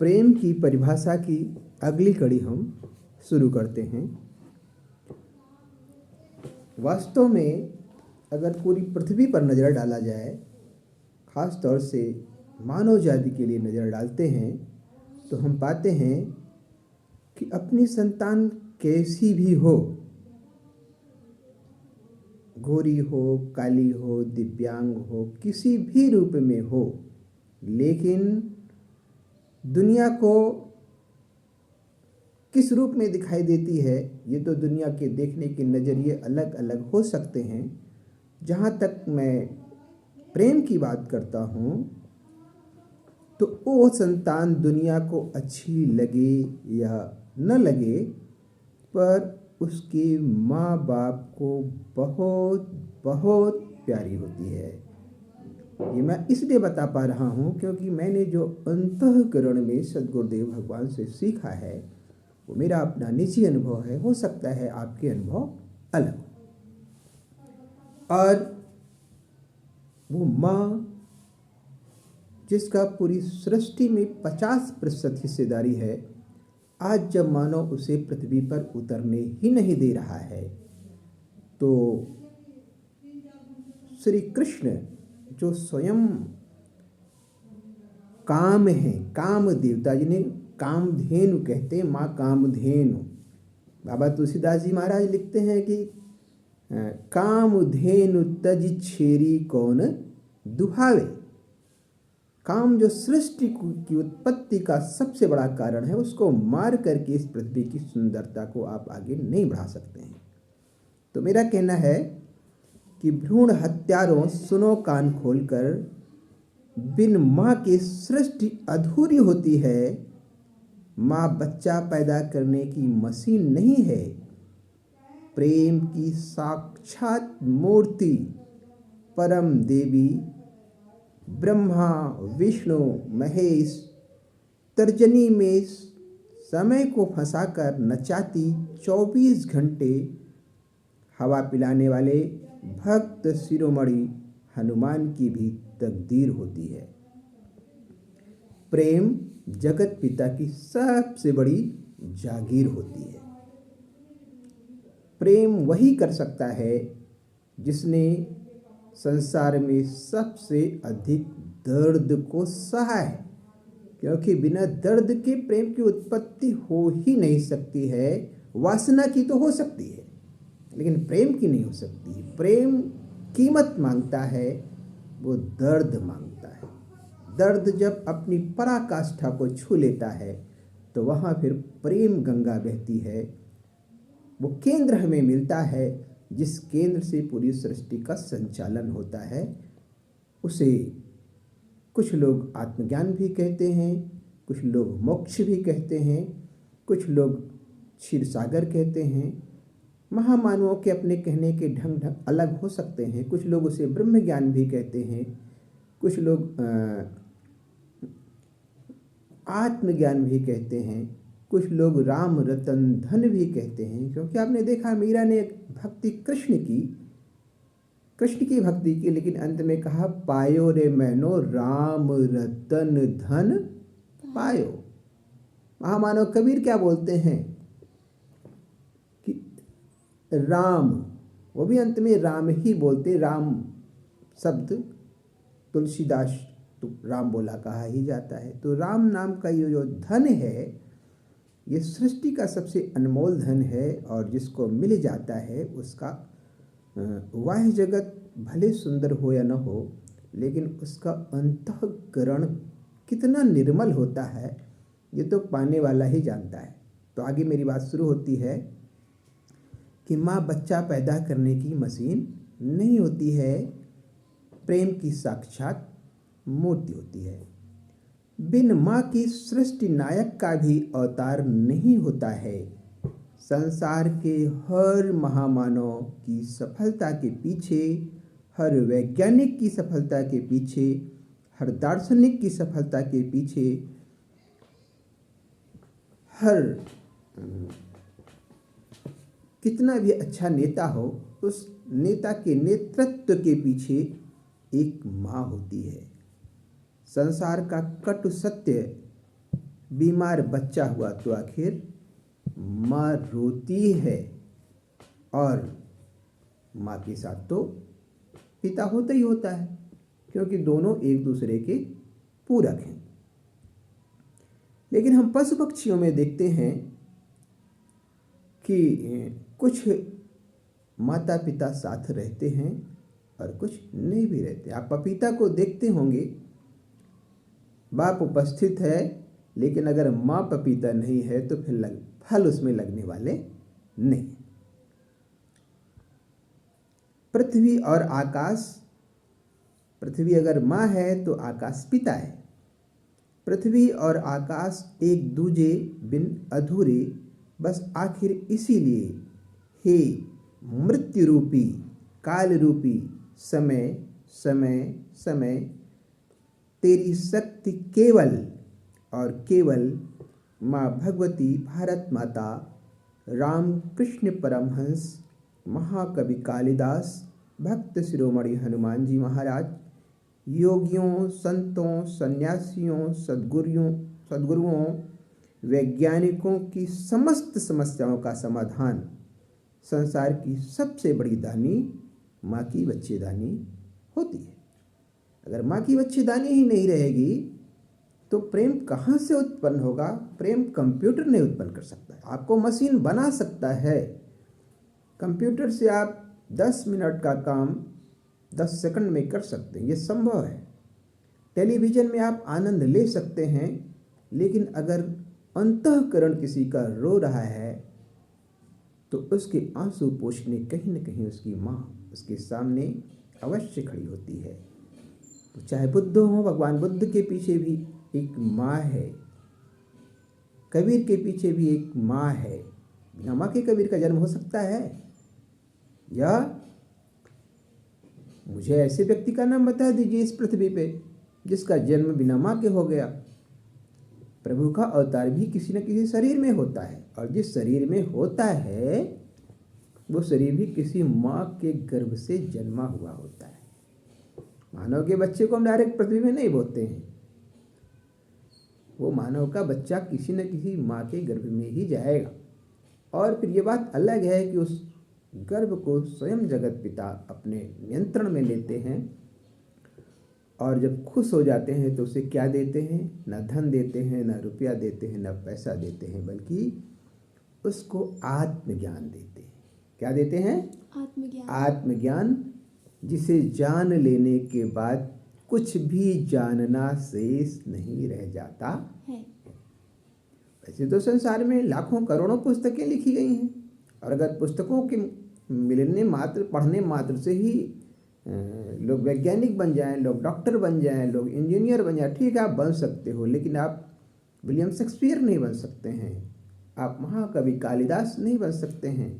प्रेम की परिभाषा की अगली कड़ी हम शुरू करते हैं। वास्तव में अगर पूरी पृथ्वी पर नज़र डाला जाए, ख़ास तौर से मानव जाति के लिए नज़र डालते हैं, तो हम पाते हैं कि अपनी संतान कैसी भी हो, गोरी हो, काली हो, दिव्यांग हो, किसी भी रूप में हो, लेकिन दुनिया को किस रूप में दिखाई देती है, ये तो दुनिया के देखने के नज़रिए अलग अलग हो सकते हैं। जहाँ तक मैं प्रेम की बात करता हूँ, तो वो संतान दुनिया को अच्छी लगे या न लगे, पर उसके माँ बाप को बहुत बहुत प्यारी होती है। ये मैं इसलिए बता पा रहा हूँ क्योंकि मैंने जो अंतःकरण में सद्गुरुदेव भगवान से सीखा है, वो मेरा अपना निजी अनुभव है। हो सकता है आपके अनुभव अलग हो। और वो माँ जिसका पूरी सृष्टि में 50% हिस्सेदारी है, आज जब मानव उसे पृथ्वी पर उतरने ही नहीं दे रहा है, तो श्री कृष्ण जो स्वयं काम है, काम देवता जिन्हें कामधेनु कहते हैं, माँ कामधेनु। बाबा तुलसीदास जी महाराज लिखते हैं कि कामधेनु तज छेरी कौन दुहावे। काम जो सृष्टि की उत्पत्ति का सबसे बड़ा कारण है, उसको मार करके इस पृथ्वी की सुंदरता को आप आगे नहीं बढ़ा सकते हैं। तो मेरा कहना है कि भ्रूण हत्यारों, सुनो कान खोलकर, बिन माँ के सृष्टि अधूरी होती है। माँ बच्चा पैदा करने की मशीन नहीं है, प्रेम की साक्षात मूर्ति, परम देवी ब्रह्मा विष्णु महेश तर्जनी में समय को फंसाकर नचाती 24 घंटे हवा पिलाने वाले भक्त शिरोमणि हनुमान की भी तकदीर होती है। प्रेम जगत पिता की सबसे बड़ी जागीर होती है। प्रेम वही कर सकता है जिसने संसार में सबसे अधिक दर्द को सहा है, क्योंकि बिना दर्द के प्रेम की उत्पत्ति हो ही नहीं सकती है। वासना की तो हो सकती है, लेकिन प्रेम की नहीं हो सकती। प्रेम कीमत मांगता है, वो दर्द मांगता है। दर्द जब अपनी पराकाष्ठा को छू लेता है, तो वहाँ फिर प्रेम गंगा बहती है। वो केंद्र हमें मिलता है, जिस केंद्र से पूरी सृष्टि का संचालन होता है। उसे कुछ लोग आत्मज्ञान भी कहते हैं, कुछ लोग मोक्ष भी कहते हैं, कुछ लोग क्षीर सागर कहते हैं। महामानवों के अपने कहने के ढंग अलग हो सकते हैं। कुछ लोग उसे ब्रह्म ज्ञान भी कहते हैं, कुछ लोग आत्मज्ञान भी कहते हैं, कुछ लोग राम रतन धन भी कहते हैं। क्योंकि आपने देखा, मीरा ने भक्ति कृष्ण की भक्ति की, लेकिन अंत में कहा पायो रे मैनो राम रतन धन पायो। महामानव कबीर क्या बोलते हैं कि राम, वो भी अंत में राम ही बोलते। राम शब्द तुलसीदास तो राम बोला कहा ही जाता है। तो राम नाम का ये जो धन है, ये सृष्टि का सबसे अनमोल धन है, और जिसको मिल जाता है उसका बाह्य जगत भले सुंदर हो या न हो, लेकिन उसका अंतःकरण कितना निर्मल होता है, ये तो पाने वाला ही जानता है। तो आगे मेरी बात शुरू होती है कि माँ बच्चा पैदा करने की मशीन नहीं होती है, प्रेम की साक्षात मूर्ति होती है। बिन माँ की सृष्टि नायक का भी अवतार नहीं होता है। संसार के हर महामानव की सफलता के पीछे, हर वैज्ञानिक की सफलता के पीछे, हर दार्शनिक की सफलता के पीछे, हर कितना भी अच्छा नेता हो, उस नेता के नेतृत्व के पीछे एक माँ होती है। संसार का कटु सत्य बीमार बच्चा हुआ तो आखिर माँ रोती है, और माँ के साथ तो पिता होता ही होता है, क्योंकि दोनों एक दूसरे के पूरक हैं। लेकिन हम पशु पक्षियों में देखते हैं कि कुछ माता पिता साथ रहते हैं और कुछ नहीं भी रहते। आप पपीता को देखते होंगे, बाप उपस्थित है, लेकिन अगर माँ पपीता नहीं है तो फिर फल उसमें लगने वाले नहीं। पृथ्वी और आकाश, पृथ्वी अगर माँ है तो आकाश पिता है। पृथ्वी और आकाश एक दूजे बिन अधूरे, बस आखिर इसीलिए हे मृत्यु रूपी काल रूपी समय समय समय, तेरी शक्ति केवल और केवल माँ भगवती भारत माता, राम कृष्ण परमहंस, महाकवि कालिदास, भक्त शिरोमणि हनुमान जी महाराज, योगियों, संतों, सन्यासियों, सद्गुरुओं, वैज्ञानिकों की समस्त समस्याओं का समाधान, संसार की सबसे बड़ी दानी माँ की बच्चेदानी होती है। अगर माँ की बच्चेदानी ही नहीं रहेगी तो प्रेम कहाँ से उत्पन्न होगा? प्रेम कंप्यूटर नहीं उत्पन्न कर सकता है। आपको मशीन बना सकता है, कंप्यूटर से आप 10 मिनट का काम 10 सेकंड में कर सकते हैं, ये संभव है। टेलीविज़न में आप आनंद ले सकते हैं, लेकिन अगर अंतःकरण किसी का रो रहा है तो उसके आंसू पोंछने कहीं न कहीं उसकी माँ उसके सामने अवश्य खड़ी होती है। तो चाहे बुद्ध हो, भगवान बुद्ध के पीछे भी एक माँ है, कबीर के पीछे भी एक माँ है। बिना माँ के कबीर का जन्म हो सकता है? या मुझे ऐसे व्यक्ति का नाम बता दीजिए इस पृथ्वी पे जिसका जन्म बिना माँ के हो गया। प्रभु का अवतार भी किसी न किसी शरीर में होता है, और जिस शरीर में होता है वो शरीर भी किसी माँ के गर्भ से जन्मा हुआ होता है। मानव के बच्चे को हम डायरेक्ट पृथ्वी में नहीं बोते हैं, वो मानव का बच्चा किसी न किसी माँ के गर्भ में ही जाएगा। और फिर ये बात अलग है कि उस गर्भ को स्वयं जगत पिता अपने नियंत्रण में लेते हैं, और जब खुश हो जाते हैं तो उसे क्या देते हैं? न धन देते हैं, न रुपया देते हैं, न पैसा देते हैं, बल्कि उसको आत्मज्ञान देते हैं। क्या देते हैं? आत्मज्ञान। आत्मज्ञान, जिसे जान लेने के बाद कुछ भी जानना शेष नहीं रह जाता है। वैसे तो संसार में लाखों करोड़ों पुस्तकें लिखी गई हैं, और अगर पुस्तकों के मिलने मात्र, पढ़ने मात्र से ही लोग वैज्ञानिक बन जाएं, लोग डॉक्टर बन जाएं, लोग इंजीनियर बन जाएं, ठीक है आप बन सकते हो, लेकिन आप विलियम शेक्सपियर नहीं बन सकते हैं, आप महाकवि कालिदास नहीं बन सकते हैं,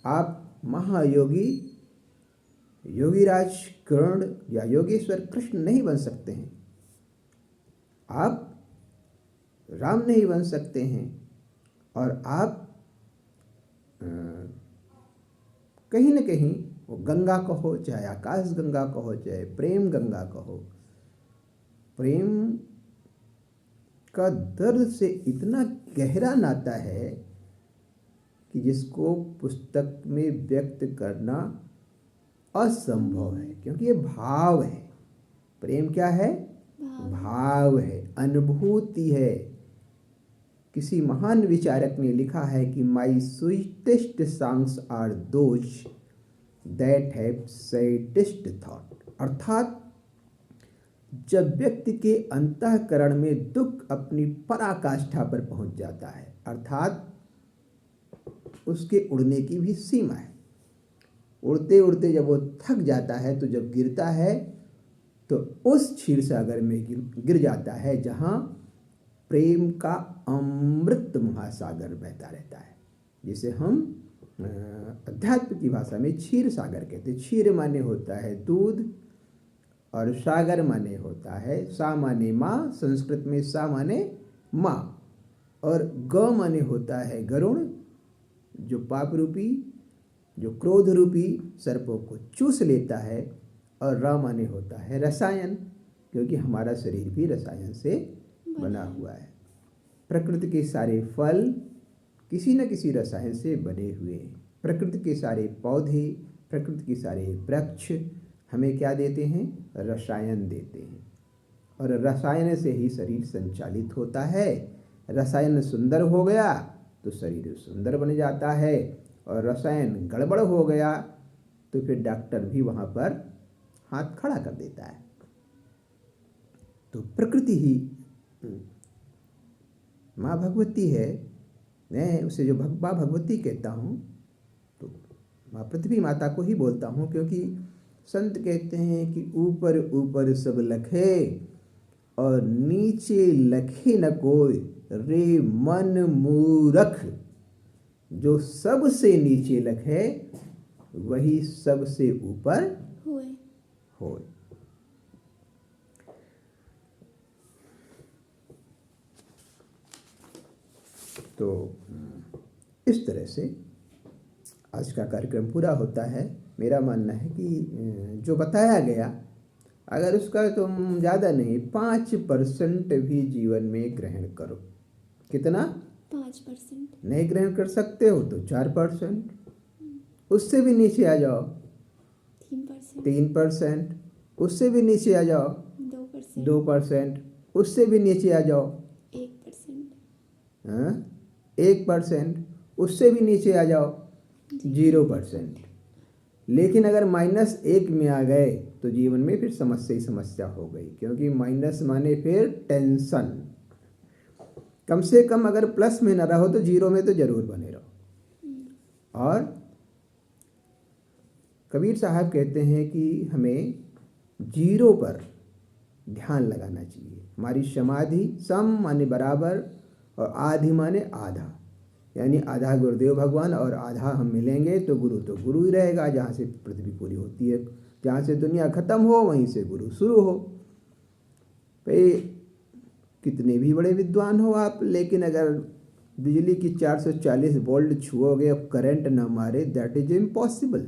आप महायोगी योगीराज कर्ण या योगेश्वर कृष्ण नहीं बन सकते हैं, आप राम नहीं बन सकते हैं, और आप कहीं न कहीं वो गंगा कहो, चाहे आकाश गंगा कहो, चाहे प्रेम गंगा कहो, प्रेम का दर्द से इतना गहरा नाता है कि जिसको पुस्तक में व्यक्त करना असंभव है, क्योंकि ये भाव है। प्रेम क्या है? भाव है, अनुभूति है। किसी महान विचारक ने लिखा है कि my sweetest songs are those that have saddest thought, अर्थात जब व्यक्ति के अंतःकरण में दुख अपनी पराकाष्ठा पर पहुंच जाता है, अर्थात उसके उड़ने की भी सीमा है, उड़ते उड़ते जब वो थक जाता है तो जब गिरता है तो उस क्षीर सागर में गिर जाता है जहाँ प्रेम का अमृत महासागर बहता रहता है, जिसे हम अध्यात्म की भाषा में क्षीर सागर कहते हैं। क्षीर माने होता है दूध, और सागर माने होता है, सा माने माँ, संस्कृत में सा माने माँ, और ग माने होता है गरुण, जो पाप रूपी, जो क्रोध रूपी सर्पों को चूस लेता है, और र माने होता है रसायन, क्योंकि हमारा शरीर भी रसायन से बना हुआ है। प्रकृति के सारे फल किसी न किसी रसायन से बने हुए हैं। प्रकृति के सारे पौधे, प्रकृति के सारे वृक्ष हमें क्या देते हैं? रसायन देते हैं। और रसायन से ही शरीर संचालित होता है। रसायन सुंदर हो गया तो शरीर सुंदर बन जाता है, और रसायन गड़बड़ हो गया तो फिर डॉक्टर भी वहाँ पर हाथ खड़ा कर देता है। तो प्रकृति ही माँ भगवती है। मैं उसे जो माँ भगवती कहता हूँ तो माँ पृथ्वी माता को ही बोलता हूँ, क्योंकि संत कहते हैं कि ऊपर ऊपर सब लखे और नीचे लखे न कोई, रे मन मूरख। जो सबसे नीचे लखे वही सबसे ऊपर होए। तो इस तरह से आज का कार्यक्रम पूरा होता है। मेरा मानना है कि जो बताया गया, अगर उसका तुम ज़्यादा नहीं 5% भी जीवन में ग्रहण करो। कितना? 5%। नहीं ग्रहण कर सकते हो तो 4%, उससे भी नीचे आ जाओ 3%, उससे भी नीचे आ जाओ 2%, उससे भी नीचे आ जाओ 1%, उससे भी नीचे आ जाओ 0%। लेकिन अगर -1 में आ गए तो जीवन में फिर समस्या ही समस्या हो गई, क्योंकि माइनस माने फिर टेंशन। कम से कम अगर प्लस में ना रहो तो 0 में तो जरूर बने रहो। और कबीर साहब कहते हैं कि हमें 0 पर ध्यान लगाना चाहिए। हमारी समाधि सम माने बराबर और आधि माने आधा, यानी आधा गुरुदेव भगवान और आधा हम मिलेंगे तो गुरु ही रहेगा। जहाँ से पृथ्वी पूरी होती है, जहाँ से दुनिया खत्म हो वहीं से गुरु शुरू हो। भाई कितने भी बड़े विद्वान हो आप, लेकिन अगर बिजली की 440 वोल्ट छुओगे अब करंट ना मारे, दैट इज इम्पॉसिबल,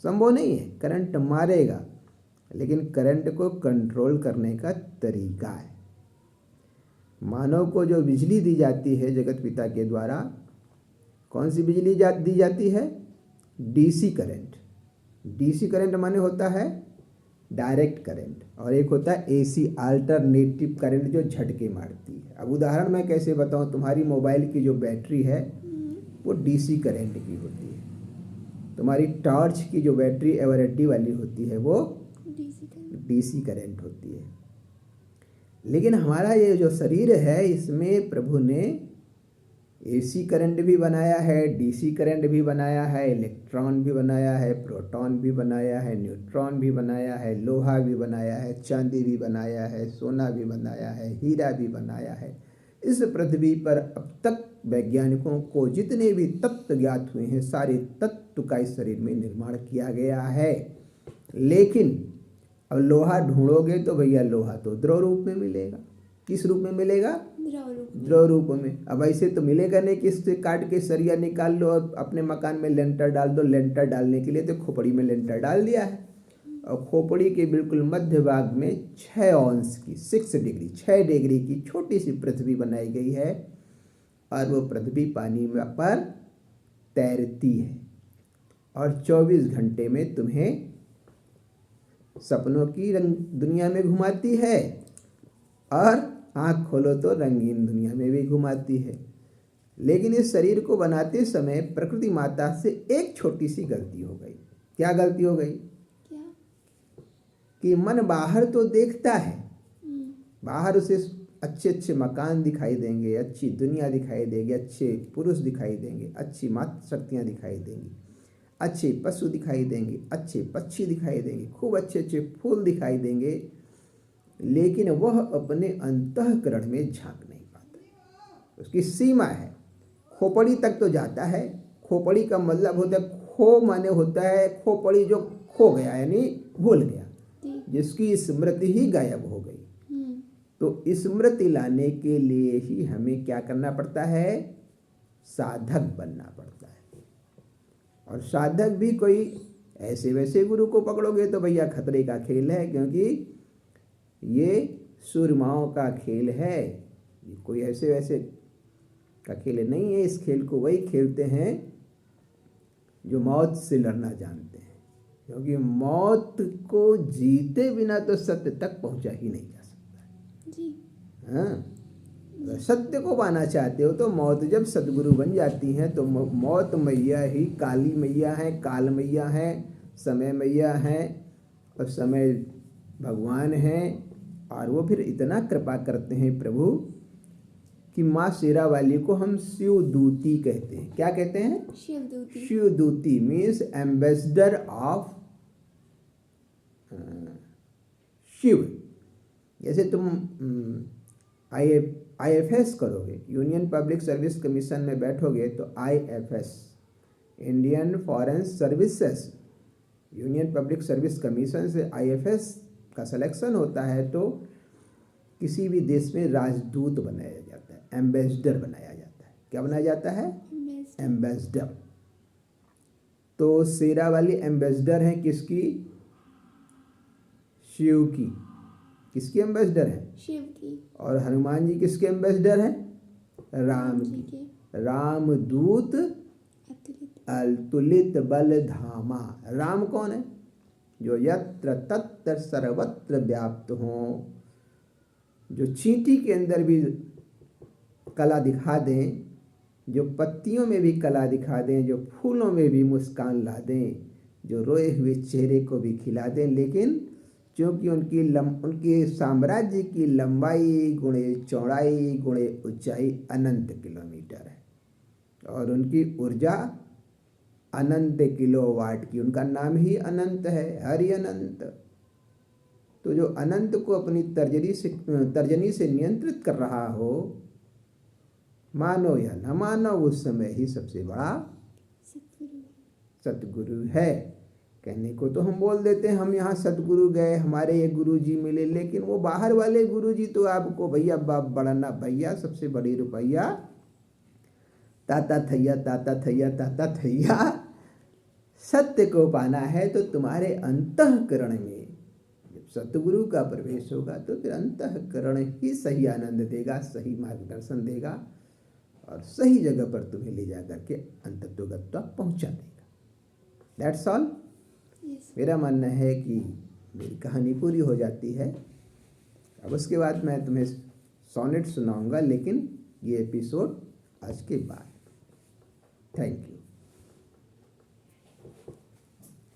संभव नहीं है। करंट मारेगा, लेकिन करंट को कंट्रोल करने का तरीका है। मानव को जो बिजली दी जाती है जगत पिता के द्वारा, कौन सी बिजली दी जाती है? DC current. डीसी करंट माने होता है डायरेक्ट करंट, और एक होता है एसी अल्टरनेटिव करंट जो झटके मारती है। अब उदाहरण मैं कैसे बताऊं? तुम्हारी मोबाइल की जो बैटरी है वो डीसी करंट की होती है। तुम्हारी टॉर्च की जो बैटरी एवरेडी वाली होती है वो डीसी करंट होती है। लेकिन हमारा ये जो शरीर है इसमें प्रभु ने एसी करंट भी बनाया है, डीसी करंट भी बनाया है, इलेक्ट्रॉन भी बनाया है, प्रोटॉन भी बनाया है, न्यूट्रॉन भी बनाया है, लोहा भी बनाया है, चांदी भी बनाया है, सोना भी बनाया है, हीरा भी बनाया है। इस पृथ्वी पर अब तक वैज्ञानिकों को जितने भी तत्व ज्ञात हुए हैं सारे तत्व का इस शरीर में निर्माण किया गया है। लेकिन अब लोहा ढूंढोगे तो भैया लोहा तो द्रव रूप में मिलेगा। किस रूप में मिलेगा? द्रव रूप में। अब ऐसे तो मिलेगा नहीं कि इससे काट के सरिया निकाल लो और अपने मकान में लेंटर डाल दो। लेंटर डालने के लिए तो खोपड़ी में लेंटर डाल दिया है, और खोपड़ी के बिल्कुल मध्य भाग में 6 अंश की 6 डिग्री की छोटी सी पृथ्वी बनाई गई है, और वो पृथ्वी पानी पर तैरती है और 24 घंटे में तुम्हें सपनों की दुनिया में घुमाती है, और आँख खोलो तो रंगीन दुनिया में भी घुमाती है। लेकिन इस शरीर को बनाते समय प्रकृति माता से एक छोटी सी गलती हो गई। क्या गलती हो गई? क्या? कि मन बाहर तो देखता है, बाहर उसे अच्छे अच्छे मकान दिखाई देंगे, अच्छी दुनिया दिखाई देगी, अच्छे पुरुष दिखाई देंगे, अच्छी मातृ शक्तियाँ दिखाई देंगी, अच्छे पशु दिखाई देंगे, अच्छे पक्षी दिखाई देंगे, खूब अच्छे अच्छे फूल दिखाई देंगे, लेकिन वह अपने अंतःकरण में झांक नहीं पाता। उसकी सीमा है, खोपड़ी तक तो जाता है। खोपड़ी का मतलब होता है, खो माने होता है खोपड़ी जो खो गया, यानी भूल गया, जिसकी स्मृति ही गायब हो गई। तो स्मृति लाने के लिए ही हमें क्या करना पड़ता है? साधक बनना पड़ता है। और साधक भी कोई ऐसे वैसे गुरु को पकड़ोगे तो भैया खतरे का खेल है, क्योंकि ये सूरमाओं का खेल है। ये कोई ऐसे वैसे का खेल नहीं है। इस खेल को वही खेलते हैं जो मौत से लड़ना जानते हैं, क्योंकि मौत को जीते बिना तो सत्य तक पहुंचा ही नहीं जा सकता जी। हाँ, अगर सत्य को पाना चाहते हो तो मौत जब सदगुरु बन जाती हैं तो मौत मैया ही काली मैया है, काल मैया है, समय मैया है, और समय भगवान है। और वो फिर इतना कृपा करते हैं प्रभु कि माँ शेरा वाली को हम शिवदूती कहते हैं। क्या कहते हैं? Shivduti. Shivduti means ambassador of Shiva. जैसे तुम IFS करोगे, यूनियन पब्लिक सर्विस कमीशन में बैठोगे तो IFS Indian foreign services, union public service commission से IFS का सिलेक्शन होता है तो किसी भी देश में राजदूत बनाया जाता है, एम्बेसडर बनाया जाता है। क्या बनाया जाता है? एम्बेसडर। तो शेरा वाली एम्बेसडर है किसकी? शिव की। किसकी एम्बेसडर है? शिव की। और हनुमान जी किसके एम्बेसडर है? राम जी की। के। रामदूत अतुलित बल धामा। राम कौन है? जो यत्र तत्र सर्वत्र व्याप्त हो, जो चींटी के अंदर भी कला दिखा दें, जो पत्तियों में भी कला दिखा दें, जो फूलों में भी मुस्कान ला दें, जो रोए हुए चेहरे को भी खिला दें। लेकिन क्योंकि उनके साम्राज्य की लंबाई गुणे चौड़ाई गुणे ऊंचाई अनंत किलोमीटर है और उनकी ऊर्जा अनंत किलोवाट की, उनका नाम ही अनंत है, हरि अनंत। तो जो अनंत को अपनी तर्जनी से नियंत्रित कर रहा हो, मानो या न मानो, उस समय ही सबसे बड़ा सतगुरु है। कहने को तो हम बोल देते हैं हम यहाँ सतगुरु गए, हमारे ये गुरु जी मिले, लेकिन वो बाहर वाले गुरु जी तो आपको भैया बाप बड़ाना भैया सबसे बड़ी रुपैया ताता थैया ताता थैया ताता थैया। सत्य को पाना है तो तुम्हारे अंतःकरण में जब सतगुरु का प्रवेश होगा तो फिर अंतःकरण ही सही आनंद देगा, सही मार्गदर्शन देगा और सही जगह पर तुम्हें ले जा करके अंतत्वगत्वा पहुंचा देगा। That's all. मेरा मानना है कि मेरी कहानी पूरी हो जाती है। अब उसके बाद मैं तुम्हें सोनेट सुनाऊंगा, लेकिन ये एपिसोड आज के बाद। Thank you.